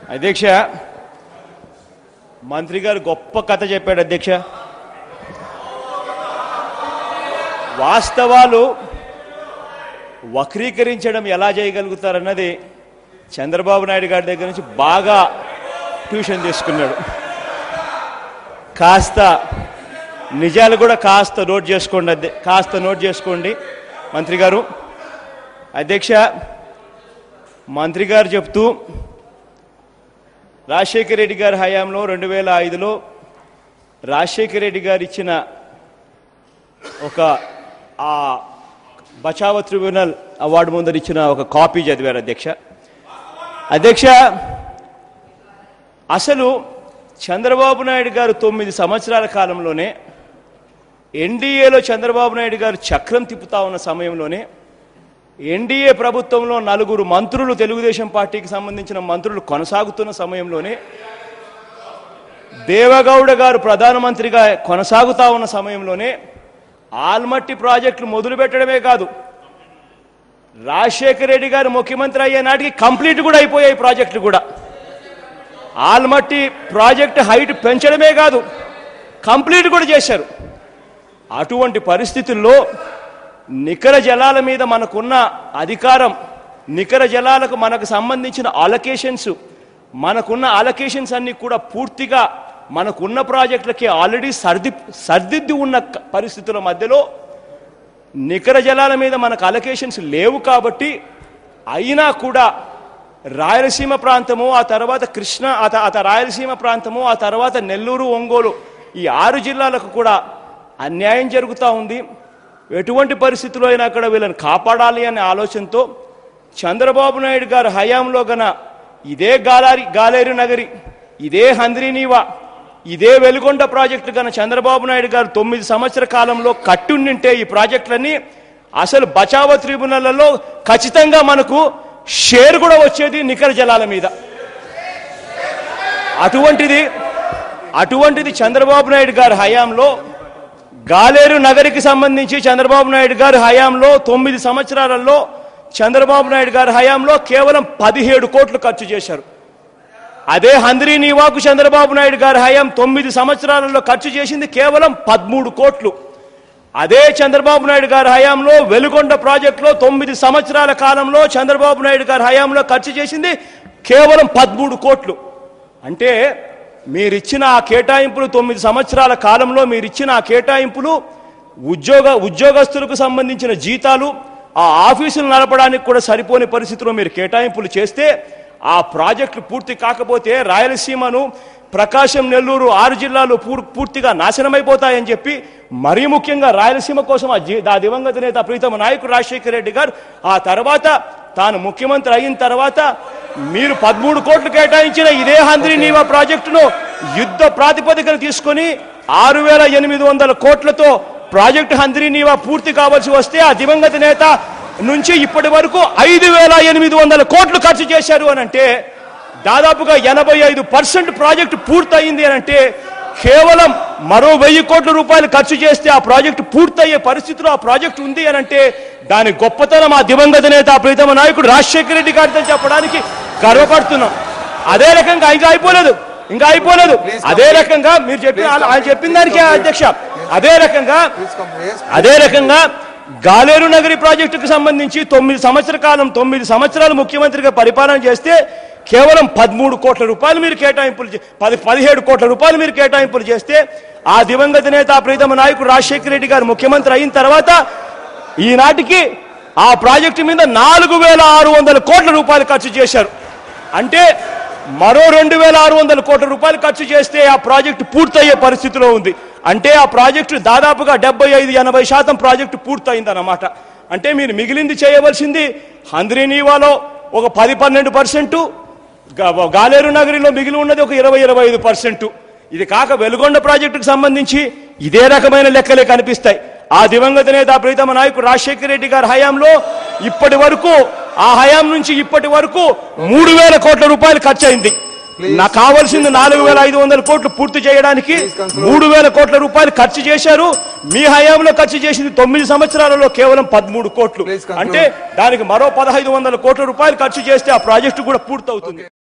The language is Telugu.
అధ్యక్ష మంత్రి గారు గొప్ప కథ చెప్పాడు అధ్యక్ష. వాస్తవాలు వక్రీకరించడం ఎలా చేయగలుగుతారన్నది చంద్రబాబు నాయుడు గారి దగ్గర నుంచి బాగా ట్యూషన్ తీసుకున్నాడు. కాస్త నిజాలు కూడా కాస్త నోట్ చేసుకోండి మంత్రి గారు. అధ్యక్ష మంత్రి గారు చెప్తూ రాజశేఖర రెడ్డి గారి హయాంలో 2005లో రాజశేఖర రెడ్డి గారు ఇచ్చిన ఒక ఆ బచావ ట్రిబ్యునల్ అవార్డు ముందర ఇచ్చిన ఒక కాపీ చదివారు అధ్యక్ష. అసలు చంద్రబాబు నాయుడు గారు 9 సంవత్సరాల కాలంలోనే ఎన్డీఏలో చంద్రబాబు నాయుడు గారు చక్రం తిప్పుతా ఉన్న సమయంలోనే ఎన్డీఏ ప్రభుత్వంలో 4 మంత్రులు తెలుగుదేశం పార్టీకి సంబంధించిన మంత్రులు కొనసాగుతున్న సమయంలోనే దేవగౌడ గారు ప్రధానమంత్రిగా కొనసాగుతా ఉన్న సమయంలోనే ఆల్మట్టి ప్రాజెక్టులు మొదలు పెట్టడమే కాదు, రాజశేఖర రెడ్డి గారు ముఖ్యమంత్రి అయ్యే నాటికి కంప్లీట్ కూడా అయిపోయాయి ప్రాజెక్టులు కూడా. ఆల్మట్టి ప్రాజెక్టు హైట్ పెంచడమే కాదు కంప్లీట్ కూడా చేశారు. అటువంటి పరిస్థితుల్లో నికర జలాల మీద మనకున్న అధికారం, నికర జలాలకు మనకు సంబంధించిన మనకున్న అలొకేషన్స్ అన్ని కూడా పూర్తిగా మనకున్న ప్రాజెక్టులకి ఆల్రెడీ సర్దిద్ది ఉన్న పరిస్థితుల మధ్యలో నికర జలాల మీద మనకు అలొకేషన్స్ లేవు. కాబట్టి అయినా కూడా రాయలసీమ ప్రాంతము, ఆ తర్వాత కృష్ణ, రాయలసీమ ప్రాంతము, ఆ తర్వాత నెల్లూరు, ఒంగోలు, ఈ 6 జిల్లాలకు కూడా అన్యాయం జరుగుతూ ఉంది. ఎటువంటి పరిస్థితుల్లో అయినా అక్కడ వీళ్ళని కాపాడాలి అనే ఆలోచనతో చంద్రబాబు నాయుడు గారు హయాంలో గన ఇదే గాలేరు నగరి, ఇదే హంద్రీనీవా, ఇదే వెలుగొండ ప్రాజెక్టు గన చంద్రబాబు నాయుడు గారు 9 సంవత్సర కాలంలో కట్టుండింటే ఈ ప్రాజెక్టులన్నీ అసలు బచావ ట్రిబ్యునల్లో ఖచ్చితంగా మనకు షేర్ కూడా వచ్చేది నికర జలాల మీద. అటువంటిది చంద్రబాబు నాయుడు గారి హయాంలో గాలేరు నగరికి సంబంధించి చంద్రబాబు నాయుడు గారి హయాంలో 9 సంవత్సరాలలో చంద్రబాబు నాయుడు గారి హయాంలో కేవలం 17 కోట్లు ఖర్చు చేశారు. అదే హంద్రీనీవాకు చంద్రబాబు నాయుడు గారి హయాం 9 సంవత్సరాలలో ఖర్చు చేసింది కేవలం 13 కోట్లు. అదే చంద్రబాబు నాయుడు గారి హయాంలో వెలుగొండ ప్రాజెక్టులో 9 సంవత్సరాల కాలంలో చంద్రబాబు నాయుడు గారి హయాంలో ఖర్చు చేసింది కేవలం 13 కోట్లు. అంటే మీరిచ్చిన ఆ కేటాయింపులు, 9 సంవత్సరాల కాలంలో మీరిచ్చిన ఆ కేటాయింపులు ఉద్యోగస్తులకు సంబంధించిన జీతాలు, ఆ ఆఫీసులు నడపడానికి కూడా సరిపోని పరిస్థితిలో మీరు కేటాయింపులు చేస్తే ఆ ప్రాజెక్టులు పూర్తి కాకపోతే రాయలసీమను, ప్రకాశం, నెల్లూరు 6 జిల్లాలు పూర్తిగా నాశనమైపోతాయని చెప్పి, మరీ ముఖ్యంగా రాయలసీమ కోసం ఆ దివంగత నేత ప్రీతమ నాయకుడు రాజశేఖర రెడ్డి గారు ఆ తర్వాత తాను ముఖ్యమంత్రి అయిన తర్వాత మీరు 13 కోట్లు కేటాయించిన ఇదే హంద్రీనీవా ప్రాజెక్టును యుద్ధ ప్రాతిపదికన తీసుకొని 6,800 కోట్లతో ప్రాజెక్టు హంద్రీనీవా పూర్తి కావాల్సి వస్తే ఆ దివంగత నేత నుంచి ఇప్పటి వరకు 5,800 కోట్లు ఖర్చు చేశారు అని అంటే, దాదాపుగా 85% ప్రాజెక్టు పూర్తయింది అని అంటే, కేవలం మరో 1000 కోట్ల రూపాయలు ఖర్చు చేస్తే ఆ ప్రాజెక్టు పూర్తయ్యే పరిస్థితిలో ఆ ప్రాజెక్టు ఉంది అని అంటే దాని గొప్పతనం ఆ దివంగత నేత ప్రీతమ నాయకుడు రాజశేఖర రెడ్డి గారితో చెప్పడానికి గర్వపడుతున్నాం. అదే రకంగా ఇంకా అయిపోలేదు. అదే రకంగా మీరు చెప్పిన దానికి అధ్యక్ష, అదే రకంగా గాలేరు నగరి ప్రాజెక్టుకు సంబంధించి 9 సంవత్సరాలు ముఖ్యమంత్రిగా పరిపాలన చేస్తే కేవలం 13 కోట్ల రూపాయలు మీరు కేటాయింపులు 17 కోట్ల రూపాయలు మీరు కేటాయింపులు చేస్తే ఆ దివంగత నేత ప్రీతమ నాయకుడు రాజశేఖర రెడ్డి గారు ముఖ్యమంత్రి అయిన తర్వాత ఈనాటికి ఆ ప్రాజెక్టు మీద 4,600 కోట్ల రూపాయలు ఖర్చు చేశారు. అంటే మరో 2,600 కోట్ల రూపాయలు ఖర్చు చేస్తే ఆ ప్రాజెక్టు పూర్తయ్యే పరిస్థితిలో ఉంది. అంటే ఆ ప్రాజెక్టు దాదాపుగా 75-80% ప్రాజెక్టు పూర్తయిందన్నమాట. అంటే మీరు మిగిలింది చేయవలసింది హంద్రీనీవాలో ఒక 10-12%, గాలేరు నగరిలో మిగిలి ఉన్నది ఒక 20-25%. ఇది కాక వెలుగొండ ప్రాజెక్టుకు సంబంధించి ఇదే రకమైన లెక్కలే కనిపిస్తాయి. ఆ దివంగత నేత ప్రీతమ నాయకుడు రాజశేఖర రెడ్డి గారి హయాంలో ఇప్పటి వరకు, ఆ హయాం నుంచి ఇప్పటి వరకు 3,000 కోట్ల రూపాయలు ఖర్చు అయింది. నాకు కావాల్సింది 4,500 కోట్లు పూర్తి చేయడానికి 3,000 కోట్ల రూపాయలు ఖర్చు చేశారు. మీ హయాంలో ఖర్చు చేసింది 9 సంవత్సరాలలో కేవలం 13 కోట్లు. అంటే దానికి మరో 1,500 కోట్ల రూపాయలు ఖర్చు చేస్తే ఆ ప్రాజెక్టు కూడా పూర్తవుతుంది.